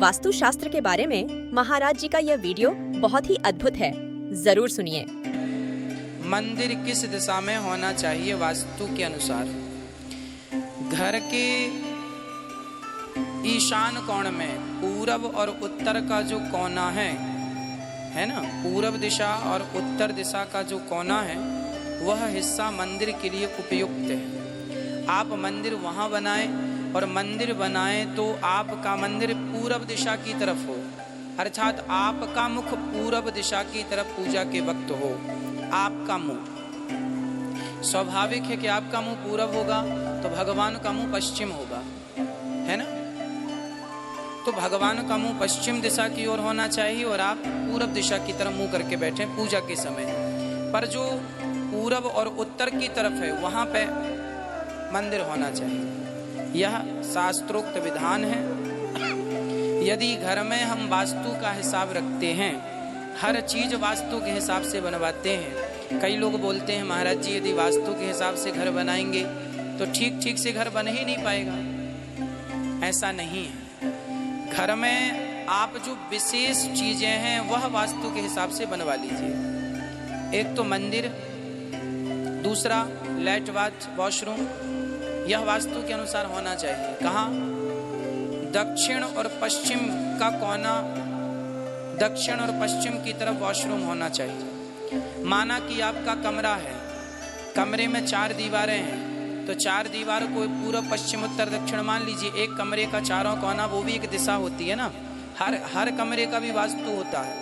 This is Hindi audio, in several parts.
वास्तुशास्त्र के बारे में महाराज जी का यह वीडियो बहुत ही अद्भुत है, जरूर सुनिए। मंदिर किस दिशा में होना चाहिए वास्तु के अनुसार? घर के ईशान कोण में पूरब और उत्तर का जो कोना है ना, पूरब दिशा और उत्तर दिशा का जो कोना है वह हिस्सा मंदिर के लिए उपयुक्त है। आप मंदिर वहां बनाएं, और मंदिर बनाएं तो आपका मंदिर पूरब दिशा की तरफ हो, अर्थात आपका मुख पूरब दिशा की तरफ पूजा के वक्त हो। आपका मुंह स्वाभाविक है कि आपका मुंह पूरब होगा तो भगवान का मुंह पश्चिम होगा, है ना। तो भगवान का मुंह पश्चिम दिशा की ओर होना चाहिए और आप पूरब दिशा की तरफ मुंह करके बैठे पूजा के समय। पर जो पूरब और उत्तर की तरफ है वहां पे मंदिर होना चाहिए, यह शास्त्रोक्त विधान है। यदि घर में हम वास्तु का हिसाब रखते हैं, हर चीज वास्तु के हिसाब से बनवाते हैं। कई लोग बोलते हैं महाराज जी यदि वास्तु के हिसाब से घर बनाएंगे तो ठीक से घर बन ही नहीं पाएगा। ऐसा नहीं है। घर में आप जो विशेष चीजें हैं वह वास्तु के हिसाब से बनवा लीजिए। एक तो मंदिर, दूसरा लैट बाथ वॉशरूम, यह वास्तु के अनुसार होना चाहिए। कहाँ? दक्षिण और पश्चिम का कोना, दक्षिण और पश्चिम की तरफ वॉशरूम होना चाहिए। माना कि आपका कमरा है, कमरे में 4 दीवारें हैं, तो 4 दीवार को पूर्व पश्चिम उत्तर दक्षिण मान लीजिए। एक कमरे का चारों कोना, वो भी एक दिशा होती है ना, हर कमरे का भी वास्तु होता है।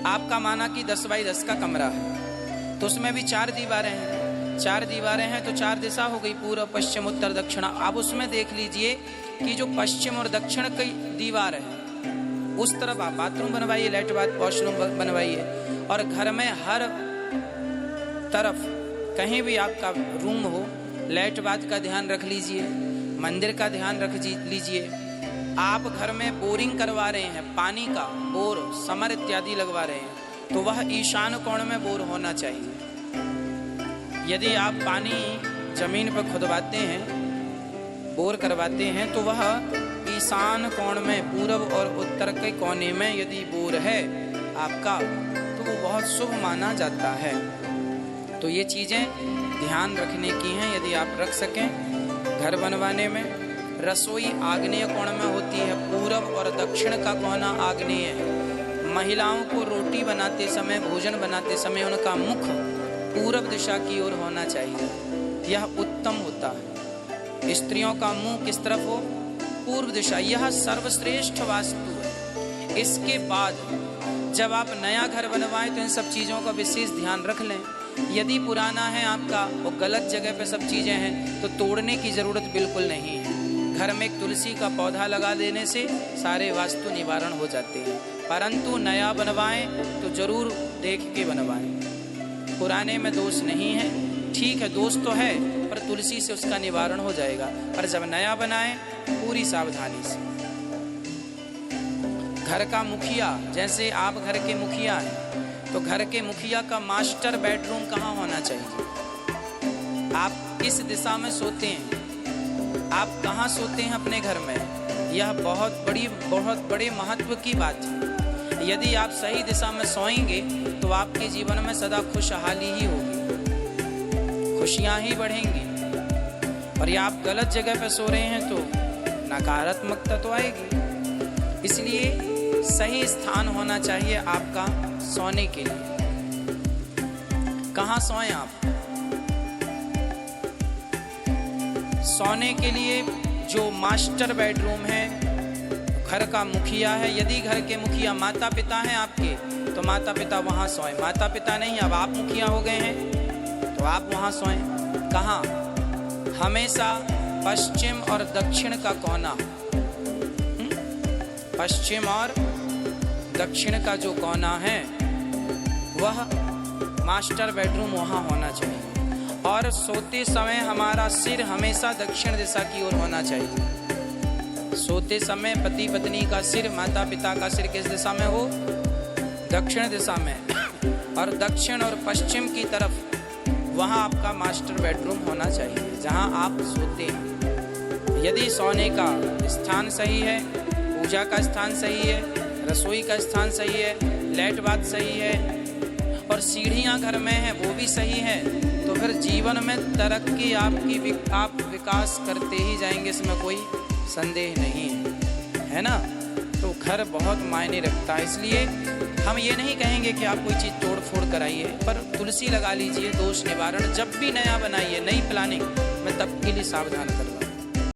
आपका माना कि 10 बाई 10 का कमरा है, तो उसमें भी 4 दीवारें हैं। 4 दीवारें हैं तो 4 दिशा हो गई, पूर्व पश्चिम उत्तर दक्षिण। अब उसमें देख लीजिए कि जो पश्चिम और दक्षिण की दीवार है उस तरफ आप बाथरूम बनवाइए, लैट बाथ वॉशरूम बनवाइए। और घर में हर तरफ कहीं भी आपका रूम हो, लैट बाथ का ध्यान रख लीजिए, मंदिर का ध्यान रख लीजिए। आप घर में बोरिंग करवा रहे हैं, पानी का बोर, समर इत्यादि लगवा रहे हैं, तो वह ईशान कोण में बोर होना चाहिए। यदि आप पानी जमीन पर खुदवाते हैं, बोर करवाते हैं, तो वह ईशान कोण में पूरब और उत्तर के कोने में यदि बोर है आपका, तो वो बहुत शुभ माना जाता है। तो ये चीजें ध्यान रखने की हैं यदि आप रख सकें घर बनवाने में। रसोई आग्नेय कोण में होती है, पूरब और दक्षिण का कोना आग्नेय है। महिलाओं को रोटी बनाते समय, भोजन बनाते समय उनका मुख पूरब दिशा की ओर होना चाहिए, यह उत्तम होता है। स्त्रियों का मुंह किस तरफ हो? पूर्व दिशा, यह सर्वश्रेष्ठ वास्तु है। इसके बाद जब आप नया घर बनवाएं तो इन सब चीजों का विशेष ध्यान रख लें। यदि पुराना है आपका और गलत जगह पे सब चीजें हैं तो तोड़ने की जरूरत बिल्कुल नहीं है। घर में एक तुलसी का पौधा लगा देने से सारे वास्तु निवारण हो जाते हैं। परंतु नया बनवाएं तो जरूर देख के बनवाएं। पुराने में दोष नहीं है, ठीक है दोष तो है, पर तुलसी से उसका निवारण हो जाएगा। पर जब नया बनाएं पूरी सावधानी से। घर का मुखिया, जैसे आप घर के मुखिया हैं, तो घर के मुखिया का मास्टर बेडरूम कहाँ होना चाहिए? आप किस दिशा में सोते हैं, आप कहाँ सोते हैं अपने घर में, यह बहुत बड़े महत्व की बात है। यदि आप सही दिशा में सोएंगे तो आपके जीवन में सदा खुशहाली ही होगी, खुशियां ही बढ़ेंगी। और ये आप गलत जगह पे सो रहे हैं तो नकारात्मकता तो आएगी। इसलिए सही स्थान होना चाहिए आपका सोने के लिए। कहाँ सोएं आप? सोने के लिए जो मास्टर बेडरूम है, घर का मुखिया है, यदि घर के मुखिया माता पिता हैं आपके तो माता पिता वहां सोएं। माता पिता नहीं, अब आप मुखिया हो गए हैं तो आप वहां सोएं। कहाँ? हमेशा पश्चिम और दक्षिण का कोना, पश्चिम और दक्षिण का जो कोना है वह मास्टर बेडरूम वहां होना चाहिए। और सोते समय हमारा सिर हमेशा दक्षिण दिशा की ओर होना चाहिए। सोते समय पति पत्नी का सिर, माता पिता का सिर किस दिशा में हो? दक्षिण दिशा में। और दक्षिण और पश्चिम की तरफ वहां आपका मास्टर बेडरूम होना चाहिए जहां आप सोते हैं। यदि सोने का स्थान सही है, पूजा का स्थान सही है, रसोई का स्थान सही है, लाइट बात सही है और सीढ़ियाँ घर में हैं वो भी सही है, तो फिर जीवन में तरक्की आप विकास करते ही जाएंगे, इसमें कोई संदेह नहीं है ना। तो घर बहुत मायने रखता है, इसलिए हम ये नहीं कहेंगे कि आप कोई चीज़ तोड़ फोड़ कराइए, पर तुलसी लगा लीजिए, दोष निवारण। जब भी नया बनाइए, नई प्लानिंग, मैं तब के लिए सावधान कर